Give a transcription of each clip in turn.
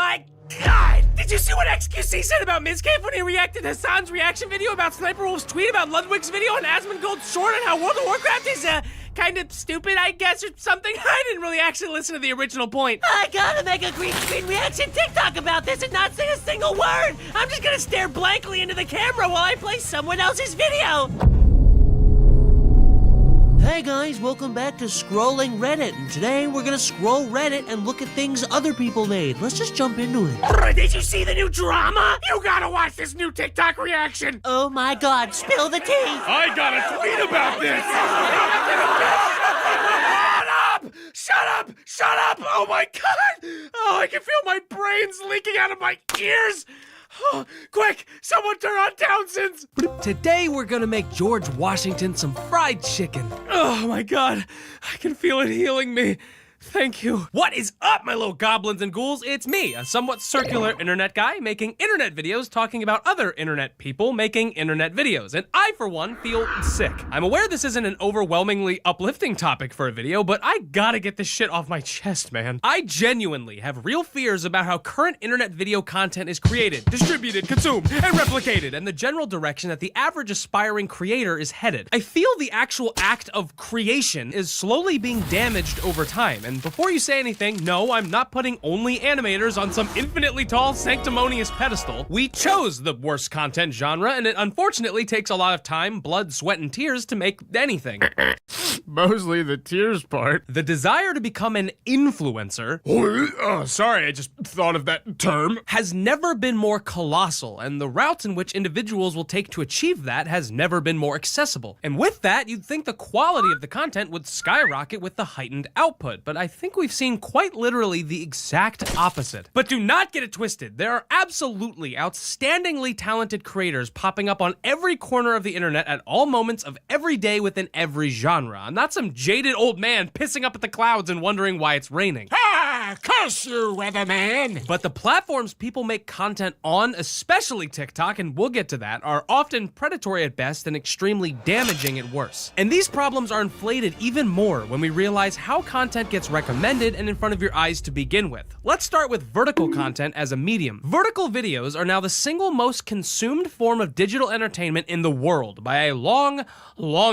my God! Did you see what XQC said about Mizcamp when he reacted to Hassan's reaction video about Sniper Wolf's tweet about Ludwig's video on Asmongold's short and how World of Warcraft is, kind of stupid, I guess, or something? I didn't really actually listen to the original point. I gotta make a green screen reaction TikTok about this and not say a single word! I'm just gonna stare blankly into the camera while I play someone else's video! Hey guys, welcome back to Scrolling Reddit, and today we're gonna scroll Reddit and look at things other people made. Let's just jump into it. Did you see the new drama? You gotta watch this new TikTok reaction! Oh my God, spill the tea! I got a tweet about this! Shut up! Shut up! Oh my God! Oh, I can feel my brains leaking out of my ears! Oh, quick! Someone turn on Townsend's! Today we're gonna make George Washington some fried chicken. Oh my God! I can feel it healing me. Thank you. What is up, my little goblins and ghouls? It's me, a somewhat circular internet guy making internet videos talking about other internet people making internet videos, and I, for one, feel sick. I'm aware this isn't an overwhelmingly uplifting topic for a video, but I gotta get this shit off my chest, man. I genuinely have real fears about how current internet video content is created, distributed, consumed, and replicated, and the general direction that the average aspiring creator is headed. I feel the actual act of creation is slowly being damaged over time, and before you say anything, no, I'm not putting only animators on some infinitely tall, sanctimonious pedestal. We chose the worst content genre, and it unfortunately takes a lot of time, blood, sweat, and tears to make anything. Mostly the tears part. The desire to become an influencer, Oh, sorry, I just thought of that term. has never been more colossal, and the routes in which individuals will take to achieve that has never been more accessible. And with that, you'd think the quality of the content would skyrocket with the heightened output, but I think we've seen quite literally the exact opposite. But do not get it twisted. There are absolutely outstandingly talented creators popping up on every corner of the internet at all moments of every day within every genre. I'm not some jaded old man pissing up at the clouds and wondering why it's raining. Ah, curse you, weatherman! But the platforms people make content on, especially TikTok, and we'll get to that, are often predatory at best and extremely damaging at worst. And these problems are inflated even more when we realize how content gets recommended and in front of your eyes to begin with. Let's start with vertical content as a medium. Vertical videos are now the single most consumed form of digital entertainment in the world by a long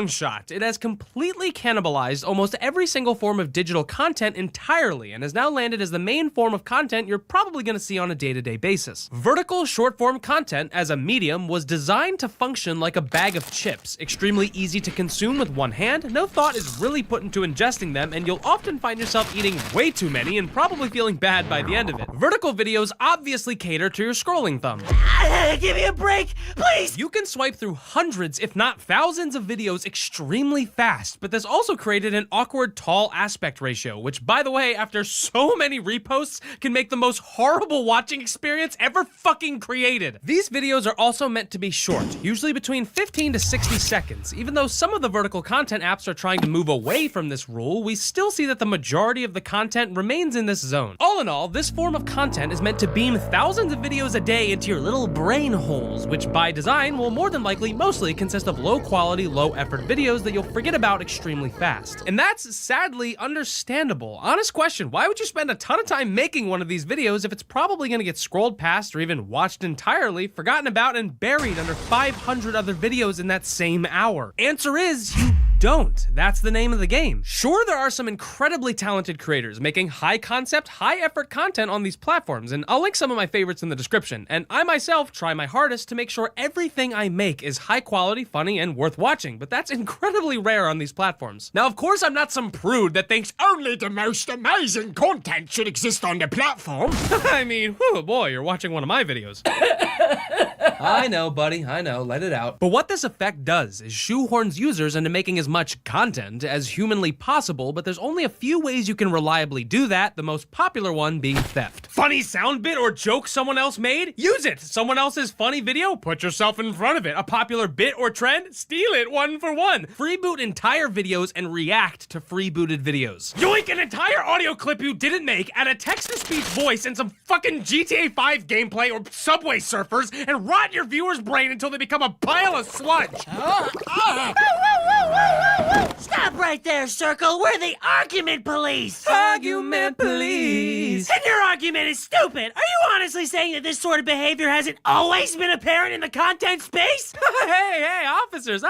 shot. It has completely cannibalized almost every single form of digital content entirely and has now landed as the main form of content you're probably going to see on a day-to-day basis. Vertical short-form content as a medium was designed to function like a bag of chips, extremely easy to consume with one hand, no thought is really put into ingesting them, and you'll often find yourself eating way too many and probably feeling bad by the end of it. Vertical videos obviously cater to your scrolling thumb. Give me a break, please! You can swipe through hundreds, if not thousands of videos extremely fast, but this also created an awkward tall aspect ratio, which, by the way, after so many reposts, can make the most horrible watching experience ever fucking created. These videos are also meant to be short, usually between 15 to 60 seconds. Even though some of the vertical content apps are trying to move away from this rule, we still see that the majority of the content remains in this zone. All in all, this form of content is meant to beam thousands of videos a day into your little brain holes, which by design will more than likely mostly consist of low quality, low effort videos that you'll forget about extremely fast. And that's sadly understandable. Honest question, why would you spend a ton of time making one of these videos if it's probably gonna get scrolled past or even watched entirely, forgotten about, and buried under 500 other videos in that same hour? Answer is, you don't. That's the name of the game. Sure, there are some incredibly talented creators making high concept, high effort content on these platforms, and I'll link some of my favorites in the description, and I myself try my hardest to make sure everything I make is high quality, funny, and worth watching, but that's incredibly rare on these platforms. Now, of course, I'm not some prude that thinks only the most amazing content should exist on the platform. I mean, whew, boy, you're watching one of my videos. I know, buddy, I know, let it out. But what this effect does is shoehorns users into making as much content as humanly possible, but there's only a few ways you can reliably do that, the most popular one being theft. Funny sound bit or joke someone else made? Use it! Someone else's funny video? Put yourself in front of it. A popular bit or trend? Steal it one for one. Freeboot entire videos and react to freebooted videos. Yoink an entire audio clip you didn't make, add a text-to-speech voice and some fucking GTA 5 gameplay or Subway Surfers, and rot your viewer's brain until they become a pile of sludge. Stop right there, Circle. We're the argument police. Argument police. And your argument is stupid. Are you honestly saying that this sort of behavior hasn't always been apparent in the content space? Hey, officers.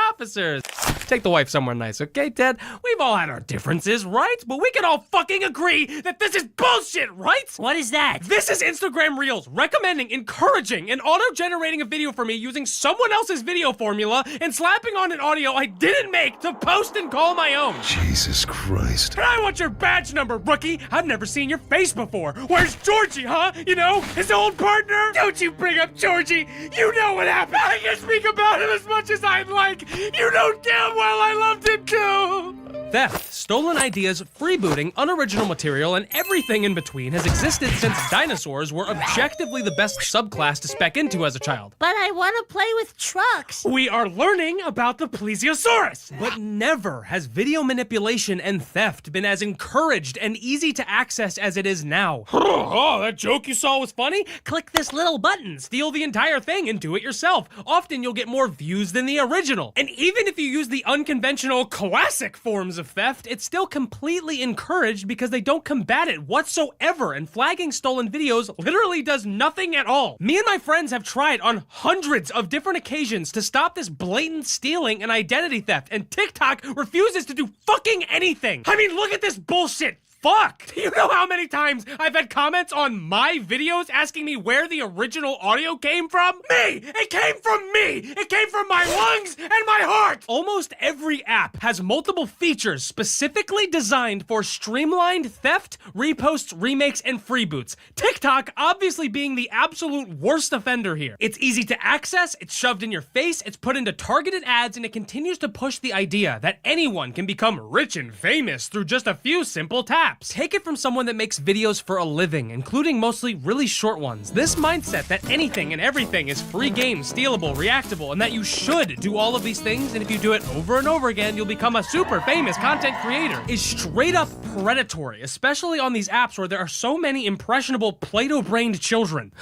Take the wife somewhere nice, okay, Ted? We've all had our differences, right? But we can all fucking agree that this is bullshit, right? What is that? This is Instagram Reels recommending, encouraging, and auto-generating a video for me using someone else's video formula and slapping on an audio I didn't make to post and call my own. Jesus Christ. And I want your badge number, rookie. I've never seen your face before. Where's Georgie, huh? You know, his old partner? Don't you bring up Georgie. You know what happened. I can speak about him as much as I'd like. You know damn well I loved him too. Theft, stolen ideas, freebooting, unoriginal material, and everything in between has existed since dinosaurs were objectively the best subclass to spec into as a child. But I want to play with trucks. We are learning about the plesiosaurus. But never has video manipulation and theft been as encouraged and easy to access as it is now. Oh, that joke you saw was funny? Click this little button, steal the entire thing, and do it yourself. Often you'll get more views than the original. And even if you use the unconventional classic forms of theft, it's still completely encouraged because they don't combat it whatsoever, and flagging stolen videos literally does nothing at all. Me and my friends have tried on hundreds of different occasions to stop this blatant stealing and identity theft, and TikTok refuses to do fucking anything. I mean, look at this bullshit. Fuck! Do you know how many times I've had comments on my videos asking me where the original audio came from? Me! It came from me! It came from my lungs and my heart! Almost every app has multiple features specifically designed for streamlined theft, reposts, remakes, and freeboots. TikTok obviously being the absolute worst offender here. It's easy to access, it's shoved in your face, it's put into targeted ads, and it continues to push the idea that anyone can become rich and famous through just a few simple taps. Take it from someone that makes videos for a living, including mostly really short ones. This mindset that anything and everything is free game, stealable, reactable, and that you should do all of these things, and if you do it over and over again, you'll become a super famous content creator, is straight up predatory, especially on these apps where there are so many impressionable Play-Doh-brained children.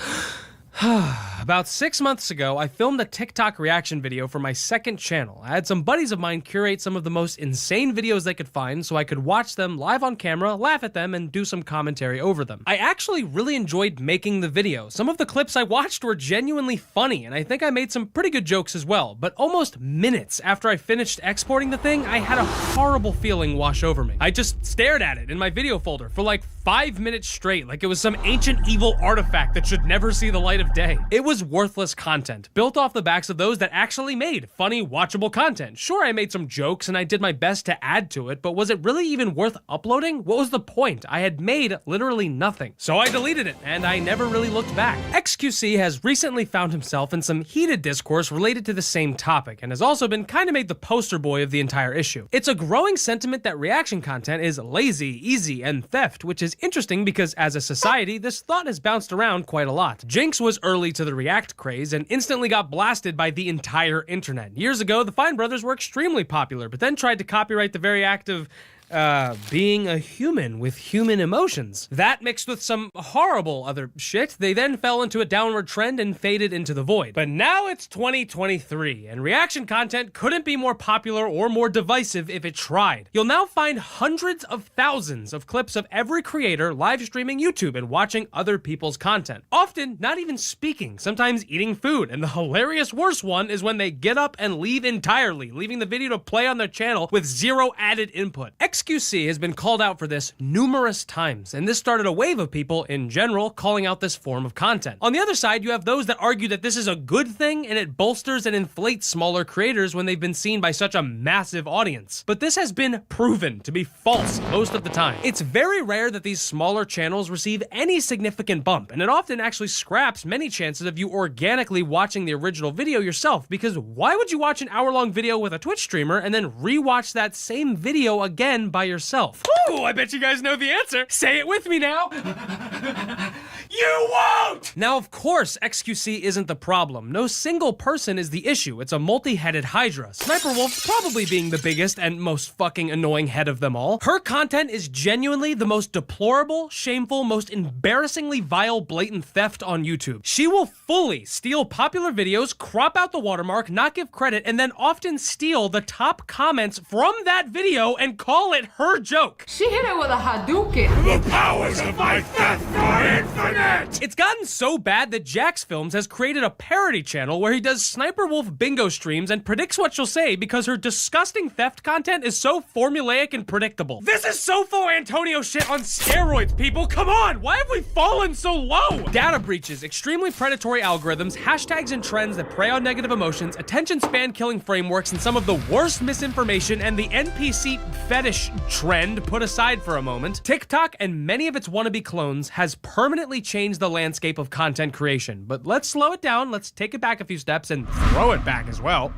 About 6 months ago, I filmed a TikTok reaction video for my second channel. I had some buddies of mine curate some of the most insane videos they could find so I could watch them live on camera, laugh at them, and do some commentary over them. I actually really enjoyed making the video. Some of the clips I watched were genuinely funny, and I think I made some pretty good jokes as well. But almost minutes after I finished exporting the thing, I had a horrible feeling wash over me. I just stared at it in my video folder for like 5 minutes straight, like it was some ancient evil artifact that should never see the light of day. It was worthless content, built off the backs of those that actually made funny, watchable content. Sure, I made some jokes and I did my best to add to it, but was it really even worth uploading? What was the point? I had made literally nothing. So I deleted it, and I never really looked back. XQC has recently found himself in some heated discourse related to the same topic, and has also been kind of made the poster boy of the entire issue. It's a growing sentiment that reaction content is lazy, easy, and theft, which is interesting because as a society, this thought has bounced around quite a lot. Jinx was early to the React craze and instantly got blasted by the entire internet. Years ago, the Fine Brothers were extremely popular, but then tried to copyright the very act of being a human with human emotions. That mixed with some horrible other shit, they then fell into a downward trend and faded into the void. But now it's 2023, and reaction content couldn't be more popular or more divisive if it tried. You'll now find hundreds of thousands of clips of every creator live streaming YouTube and watching other people's content. Often not even speaking, sometimes eating food, and the hilarious worst one is when they get up and leave entirely, leaving the video to play on their channel with zero added input. XQC has been called out for this numerous times, and this started a wave of people in general calling out this form of content. On the other side, you have those that argue that this is a good thing and it bolsters and inflates smaller creators when they've been seen by such a massive audience. But this has been proven to be false most of the time. It's very rare that these smaller channels receive any significant bump, and it often actually scraps many chances of you organically watching the original video yourself, because why would you watch an hour-long video with a Twitch streamer and then rewatch that same video again by yourself? Ooh, I bet you guys know the answer. Say it with me now. You won't! what? Now, of course, XQC isn't the problem. No single person is the issue. It's a multi-headed hydra. Sniper Wolf probably being the biggest and most fucking annoying head of them all. Her content is genuinely the most deplorable, shameful, most embarrassingly vile, blatant theft on YouTube. She will fully steal popular videos, crop out the watermark, not give credit, and then often steal the top comments from that video and call it her joke. She hit it with a Hadouken. The powers of my theft are infinite! It's gotten so bad that Jax Films has created a parody channel where he does Sniper Wolf bingo streams and predicts what she'll say because her disgusting theft content is so formulaic and predictable. This is Sofo Antonio shit on steroids, people. Come on, why have we fallen so low? Data breaches, extremely predatory algorithms, hashtags and trends that prey on negative emotions, attention span killing frameworks, and some of the worst misinformation, and the NPC fetish trend put aside for a moment, TikTok and many of its wannabe clones has permanently changed the landscape of content creation. But let's slow it down, let's take it back a few steps and throw it back as well.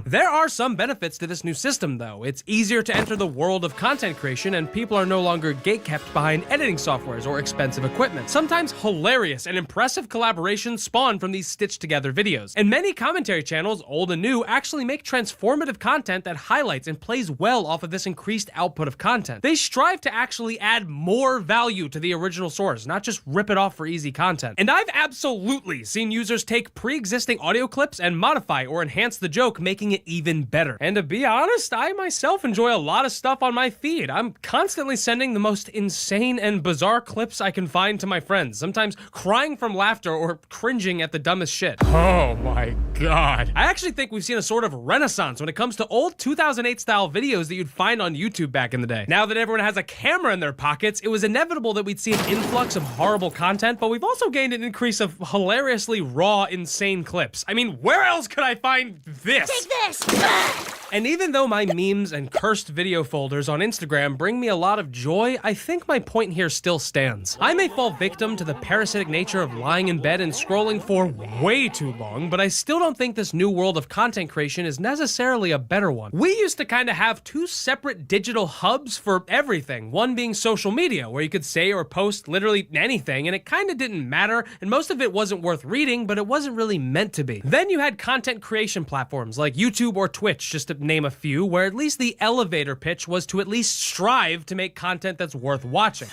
There are some benefits to this new system though. It's easier to enter the world of content creation and people are no longer gatekept behind editing softwares or expensive equipment. Sometimes hilarious and impressive collaborations spawn from these stitched together videos. And many commentary channels, old and new, actually make transformative content that highlights and plays well off of this increased output of content. They strive to actually add more value to the original source, not just rip it off for easy content. And I've absolutely seen users take pre-existing audio clips and modify or enhance the joke, making it even better. And to be honest, I myself enjoy a lot of stuff on my feed. I'm constantly sending the most insane and bizarre clips I can find to my friends, sometimes crying from laughter or cringing at the dumbest shit. Oh my god. I actually think we've seen a sort of renaissance when it comes to old 2008 style videos that you'd find on YouTube back in the day. Now that everyone has a camera in their pockets, it was inevitable that we'd see an influx of horrible content, but we've also gained an increase of hilariously raw, insane clips. I mean, where else could I find this? Take this! And even though my memes and cursed video folders on Instagram bring me a lot of joy, I think my point here still stands. I may fall victim to the parasitic nature of lying in bed and scrolling for way too long, but I still don't think this new world of content creation is necessarily a better one. We used to kind of have two separate digital hubs for everything, one being social media, where you could say or post literally anything, and it kind of didn't matter, and most of it wasn't worth reading, but it wasn't really meant to be. Then you had content creation platforms like YouTube or Twitch, just to name a few, where at least the elevator pitch was to at least strive to make content that's worth watching.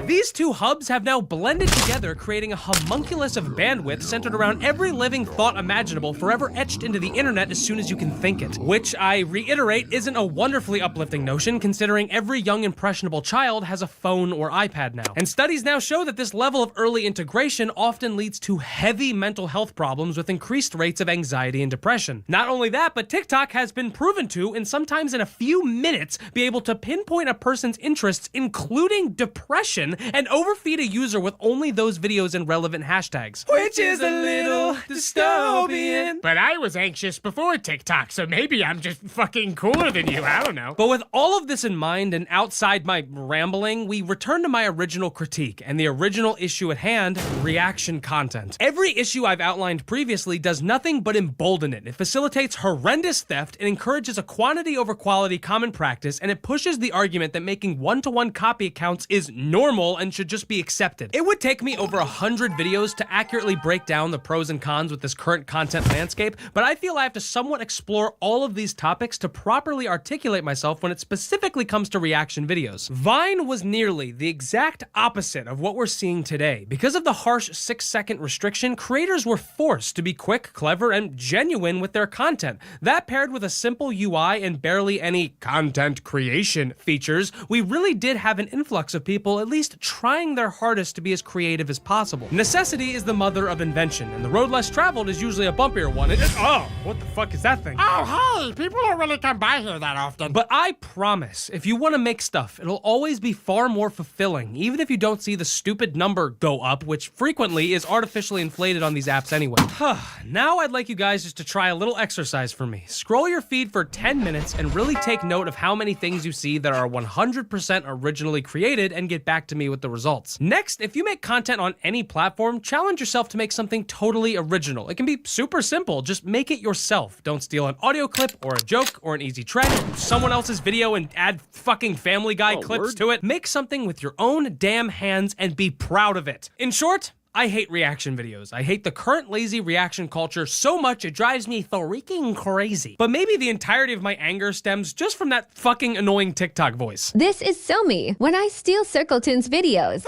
These two hubs have now blended together, creating a homunculus of bandwidth centered around every living thought imaginable, forever etched into the internet as soon as you can think it. Which, I reiterate, isn't a wonderfully uplifting notion, considering every young impressionable child has a phone or iPad now. And studies now show that this level of early integration often leads to heavy mental health problems with increased rates of anxiety and depression. Not only that, but TikTok has been proven to, and sometimes in a few minutes, be able to pinpoint a person's interests, including depression, and overfeed a user with only those videos and relevant hashtags. Which is a little dystopian. But I was anxious before TikTok, so maybe I'm just fucking cooler than you, I don't know. But with all of this in mind, and outside my rambling, we return to my original critique, and the original issue at hand, reaction content. Every issue I've outlined previously does nothing but embolden it. It facilitates horrendous theft, it encourages a quantity over quality common practice, and it pushes the argument that making one-to-one copy accounts is normal and should just be accepted. It would take me over 100 videos to accurately break down the pros and cons with this current content landscape, but I feel I have to somewhat explore all of these topics to properly articulate myself when it specifically comes to reaction videos. Vine was nearly the exact opposite of what we're seeing today. Because of the harsh 6-second restriction, creators were forced to be quick, clever, and genuine with their content. That paired with a simple UI and barely any content creation features, we really did have an influx of people at least trying their hardest to be as creative as possible. Necessity is the mother of invention, and the road less traveled is usually a bumpier one. Oh, what the fuck is that thing? Oh, hey, people don't really come by here that often. But I promise, if you want to make stuff, it'll always be far more fulfilling, even if you don't see the stupid number go up, which frequently is artificially inflated on these apps anyway. Now I'd like you guys just to try a little exercise exercise for me. Scroll your feed for 10 minutes and really take note of how many things you see that are 100% originally created and get back to me with the results. Next, if you make content on any platform, challenge yourself to make something totally original. It can be super simple. Just make it yourself. Don't steal an audio clip or a joke or an easy trend from someone else's video and add fucking Family Guy clips to it. Make something with your own damn hands and be proud of it. In short, I hate reaction videos. I hate the current lazy reaction culture so much it drives me freaking crazy. But maybe the entirety of my anger stems just from that fucking annoying TikTok voice. This is Somi when I steal Circletoon's videos.